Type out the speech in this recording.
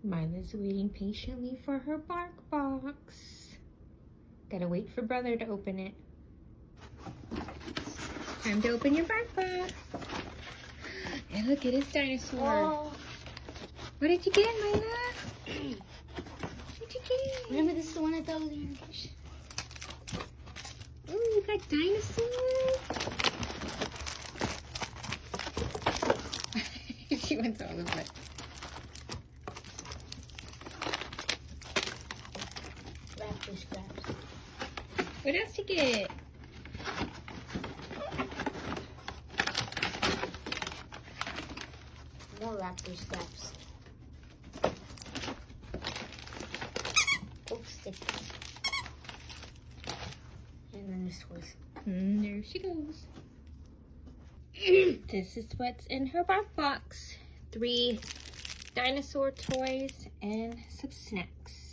Mila's waiting patiently for her bark box. Gotta wait for brother to open it. Time to open your bark box. And look at his dinosaur. Oh. What did you get, Mila? What did you get? Remember, this is the one I thought was in English. Oh, you got dinosaurs. She wants all of it. Raptor scraps. What else you get? More raptor scraps. Oak sticks. And then there's toys. There she goes. This is what's in her bark box. 3 dinosaur toys and some snacks.